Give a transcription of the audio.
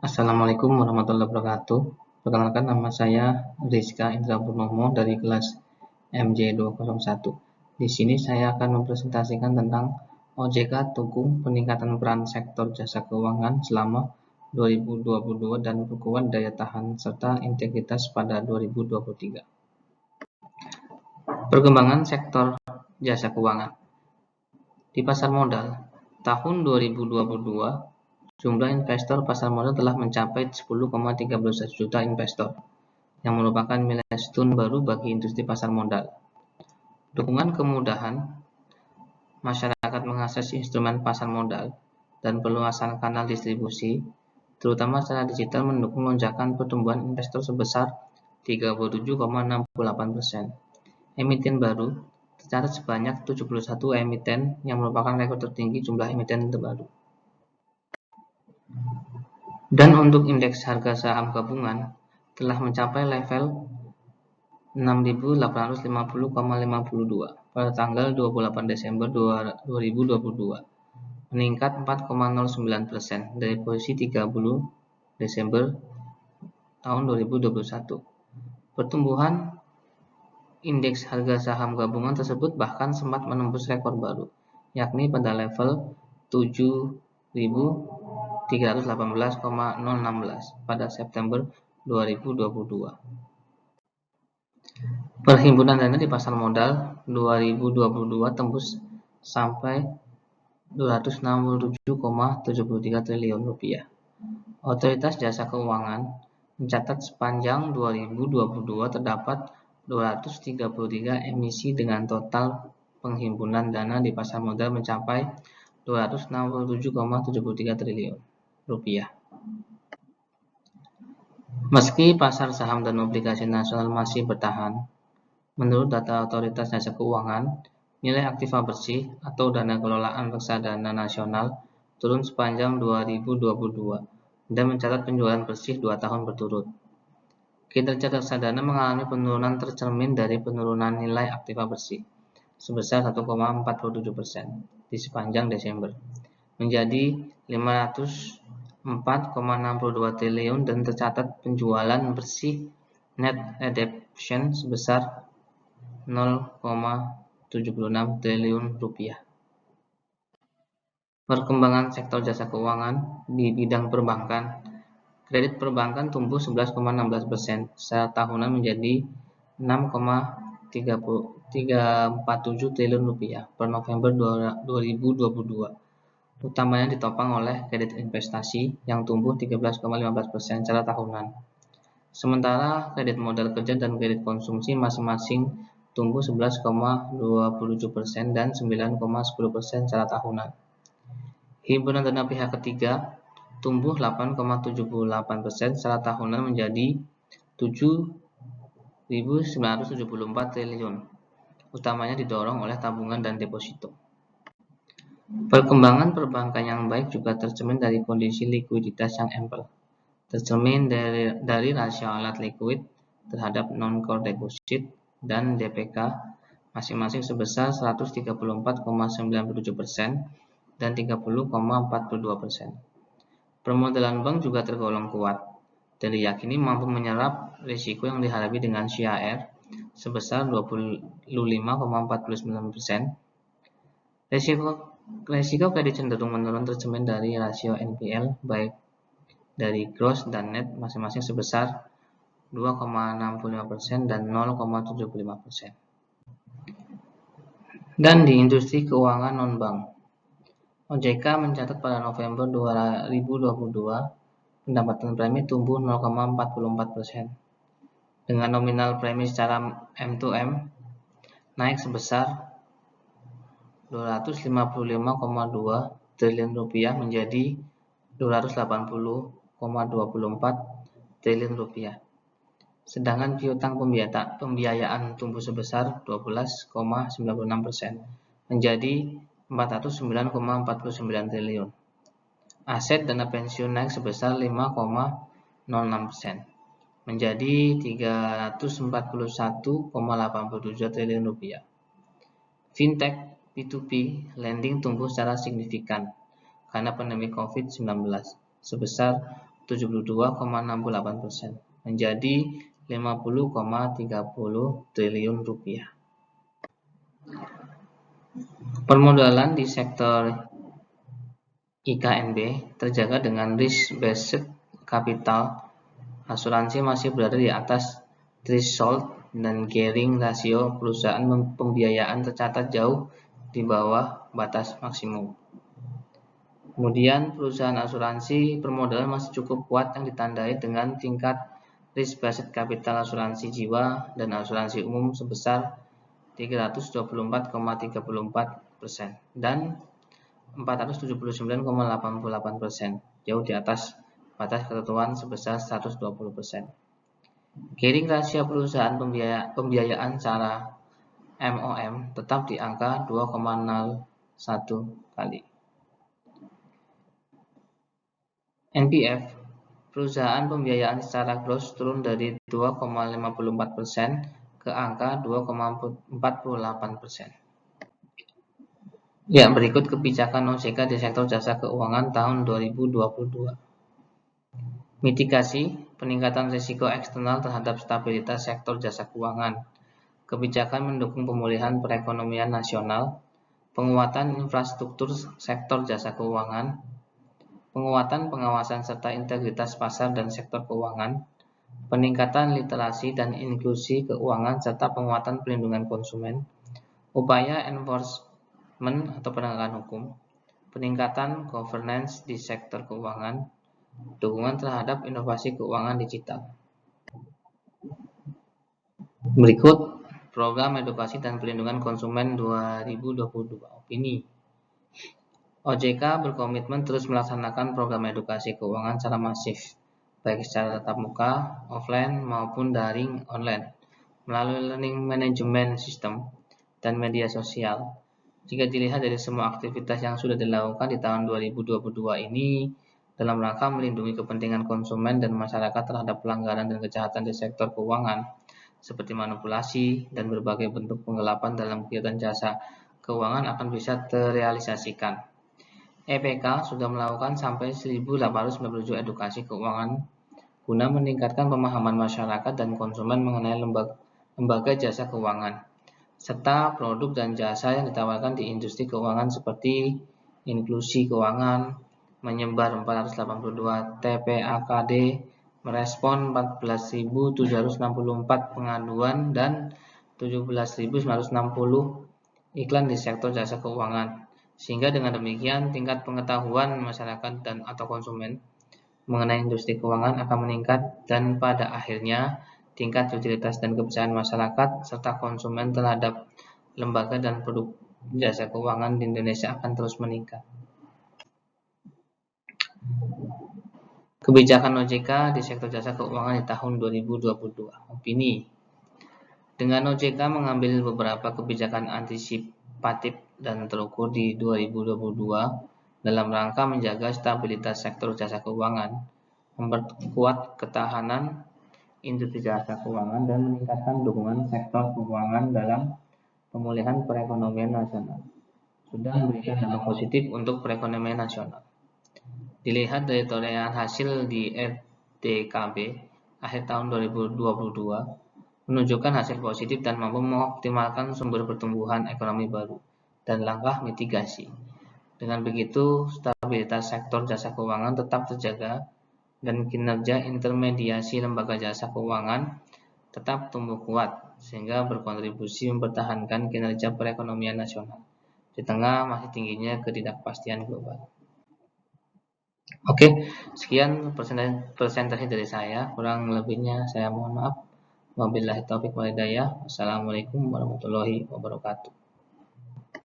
Assalamualaikum warahmatullahi wabarakatuh. Perkenalkan, nama saya Rizka Indra Purnomo dari kelas MJ201. Di sini saya akan mempresentasikan tentang OJK Dukung Peningkatan Peran Sektor Jasa Keuangan selama 2022 dan perkuat daya tahan serta integritas pada 2023. Perkembangan sektor jasa keuangan. Di pasar modal, tahun 2022, jumlah investor pasar modal telah mencapai 10,13 juta investor, yang merupakan milestone baru bagi industri pasar modal. Dukungan kemudahan masyarakat mengakses instrumen pasar modal dan perluasan kanal distribusi, terutama secara digital, mendukung lonjakan pertumbuhan investor sebesar 37,68%. Emiten baru tercatat sebanyak 71 emiten, yang merupakan rekor tertinggi jumlah emiten terbaru. Dan untuk indeks harga saham gabungan telah mencapai level 6.850,52 pada tanggal 28 Desember 2022, meningkat 4,09% dari posisi 30 Desember tahun 2021. Pertumbuhan indeks harga saham gabungan tersebut bahkan sempat menembus rekor baru, yakni pada level 7.318,016 pada September 2022. Perhimpunan dana di pasar modal 2022 tembus sampai 267,73 triliun rupiah. Otoritas Jasa Keuangan mencatat sepanjang 2022 terdapat 233 emisi dengan total penghimpunan dana di pasar modal mencapai 267,73 triliun rupiah. Meski pasar saham dan obligasi nasional masih bertahan, menurut data Otoritas Jasa Keuangan, nilai aktiva bersih atau dana kelolaan reksadana nasional turun sepanjang 2022 dan mencatat penjualan bersih 2 tahun berturut. Kinerja reksadana mengalami penurunan tercermin dari penurunan nilai aktiva bersih sebesar 1,47% di sepanjang Desember, menjadi 504,62 triliun dan tercatat penjualan bersih net redemption sebesar 0,76 triliun rupiah. Perkembangan sektor jasa keuangan di bidang perbankan. Kredit perbankan tumbuh 11,16% secara tahunan menjadi 6,347 triliun rupiah per November 2022. Utamanya ditopang oleh kredit investasi yang tumbuh 13,15% secara tahunan. Sementara kredit modal kerja dan kredit konsumsi masing-masing tumbuh 11,27% dan 9,10% secara tahunan. Himpunan dana pihak ketiga tumbuh 8,78% secara tahunan menjadi 7.974 triliun, utamanya didorong oleh tabungan dan deposito. Perkembangan perbankan yang baik juga tercermin dari kondisi likuiditas yang ample, tercermin dari rasio alat likuid terhadap non-core deposit dan DPK masing-masing sebesar 134,97% dan 30,42%. Permodalan bank juga tergolong kuat dan diyakini mampu menyerap risiko yang dihadapi dengan CAR sebesar 25,49%. Risiko kredit cenderung menurun tercermin dari rasio NPL baik dari gross dan net masing-masing sebesar 2,65% dan 0,75%. Dan di industri keuangan non-bank, OJK mencatat pada November 2022 pendapatan premi tumbuh 0,44%, dengan nominal premi secara M2M naik sebesar 255,2 triliun rupiah menjadi 280,24 triliun rupiah. Sedangkan piutang pembiayaan tumbuh sebesar 12,96% menjadi 409,49 triliun. Aset dana pensiun naik sebesar 5,06% menjadi 341,87 triliun rupiah. Fintech P2P lending tumbuh secara signifikan karena pandemi COVID-19 sebesar 72,68% menjadi 50,30 triliun rupiah. Permodalan di sektor IKNB terjaga dengan risk-based capital. Asuransi masih berada di atas threshold dan gearing rasio perusahaan pembiayaan tercatat jauh di bawah batas maksimum. Kemudian perusahaan asuransi permodalan masih cukup kuat yang ditandai dengan tingkat risk-based capital asuransi jiwa dan asuransi umum sebesar 324,34% dan 479,88%, jauh di atas batas ketentuan sebesar 120%. Gearing rasio perusahaan pembiayaan secara MOM tetap di angka 2,01 kali. NPF perusahaan pembiayaan secara gross turun dari 2,54% ke angka 2,48%. Ya, berikut kebijakan OJK di sektor jasa keuangan tahun 2022. Mitigasi peningkatan risiko eksternal terhadap stabilitas sektor jasa keuangan. Kebijakan mendukung pemulihan perekonomian nasional, penguatan infrastruktur sektor jasa keuangan, penguatan pengawasan serta integritas pasar dan sektor keuangan, peningkatan literasi dan inklusi keuangan serta penguatan perlindungan konsumen, upaya enforcement atau penegakan hukum, peningkatan governance di sektor keuangan, dukungan terhadap inovasi keuangan digital. Berikut program edukasi dan perlindungan konsumen 2022. Opini. OJK berkomitmen terus melaksanakan program edukasi keuangan secara masif, baik secara tatap muka, offline maupun daring online, melalui learning management system dan media sosial. Jika dilihat dari semua aktivitas yang sudah dilakukan di tahun 2022 ini, dalam rangka melindungi kepentingan konsumen dan masyarakat terhadap pelanggaran dan kejahatan di sektor keuangan, seperti manipulasi dan berbagai bentuk penggelapan dalam kegiatan jasa keuangan akan bisa terrealisasikan. EPK sudah melakukan sampai 1.897 edukasi keuangan guna meningkatkan pemahaman masyarakat dan konsumen mengenai lembaga jasa keuangan, serta produk dan jasa yang ditawarkan di industri keuangan seperti inklusi keuangan, menyebar 482 TPAKD, merespon 14.764 pengaduan dan 17.960 iklan di sektor jasa keuangan. Sehingga dengan demikian tingkat pengetahuan masyarakat dan atau konsumen mengenai industri keuangan akan meningkat dan pada akhirnya tingkat utilitas dan kepercayaan masyarakat serta konsumen terhadap lembaga dan produk jasa keuangan di Indonesia akan terus meningkat. Kebijakan OJK di sektor jasa keuangan di tahun 2022. Opini. Dengan OJK mengambil beberapa kebijakan antisipatif dan terukur di 2022 dalam rangka menjaga stabilitas sektor jasa keuangan, memperkuat ketahanan industri jasa keuangan dan meningkatkan dukungan sektor keuangan dalam pemulihan perekonomian nasional, sudah memberikan dampak positif untuk perekonomian nasional. Dilihat dari torehan hasil di RDKB akhir tahun 2022 menunjukkan hasil positif dan mampu mengoptimalkan sumber pertumbuhan ekonomi baru dan langkah mitigasi. Dengan begitu, stabilitas sektor jasa keuangan tetap terjaga dan kinerja intermediasi lembaga jasa keuangan tetap tumbuh kuat sehingga berkontribusi mempertahankan kinerja perekonomian nasional di tengah masih tingginya ketidakpastian global. Oke, sekian presentasi dari saya. Kurang lebihnya saya mohon maaf. Wabillahi taufiq wal hidayah. Wassalamualaikum warahmatullahi wabarakatuh.